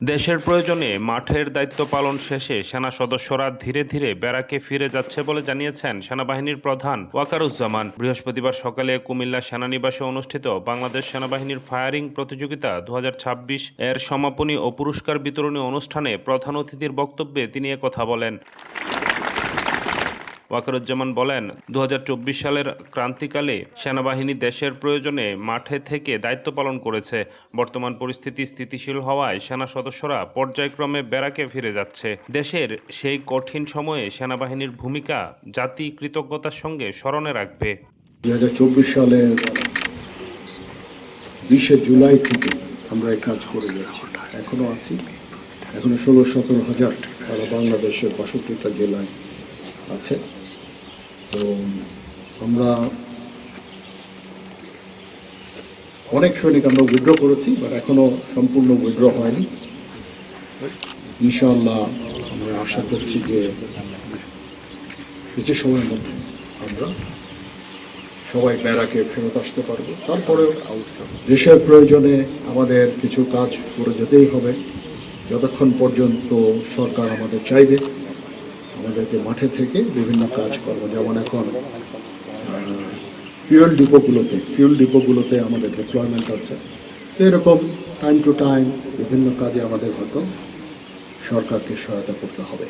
দেশের প্রয়োজনে মাঠের দায়িত্ব পালন শেষে সেনা সদস্যরা ধীরে ধীরে ব্যারাকে ফিরে যাচ্ছে বলে জানিয়েছেন সেনাবাহিনীর প্রধান ওয়াকারুজ্জামান। বৃহস্পতিবার সকালে কুমিল্লা সেনানিবাসে অনুষ্ঠিত বাংলাদেশ সেনাবাহিনীর ফায়ারিং প্রতিযোগিতা 2026 এর সমাপনী ও পুরস্কার বিতরণী অনুষ্ঠানে প্রধান অতিথির বক্তব্যে তিনি একথা বলেন। ওয়াকারুজ্জামান বলেন, 2024 সালের ক্রান্তিকালে সেনাবাহিনী দেশের প্রয়োজনে মাঠে থেকে দায়িত্ব পালন করেছে। বর্তমান পরিস্থিতি স্থিতিশীল হওয়ায় সেনা সদস্যরা পর্যায়ক্রমে ব্যারাকে ফিরে যাচ্ছে। দেশের সেই কঠিন সময়ে সেনাবাহিনীর ভূমিকা জাতি কৃতজ্ঞতার সঙ্গে স্মরণে রাখবে। 2024 সালের 20 জুলাই থেকে আমরা এই কাজ করে যাচ্ছি, এখনো আছি। এখনো 16-17 হাজার সারা বাংলাদেশের 62টা জেলায় আছে। তো আমরা অনেক সৈনিক আমরা উইথড্র করেছি, বাট এখনো সম্পূর্ণ উইথড্র হয়নি। ইনশাআল্লাহ আমরা আশা করছি যে কিছু সময়ের মধ্যে আমরা সবাই ব্যারাকে ফেরত আসতে পারবো। তারপরেও দেশের প্রয়োজনে আমাদের কিছু কাজ করে যেতেই হবে, যতক্ষণ পর্যন্ত সরকার আমাদের চাইবে আমাদেরকে মাঠে থেকে বিভিন্ন কাজ করবো। যেমন এখন ফিউল ডিপোগুলোতে আমাদের ডিপ্লয়মেন্ট আছে। তো এরকম টাইম টু টাইম বিভিন্ন কাজে আমাদের হয়তো সরকারকে সহায়তা করতে হবে।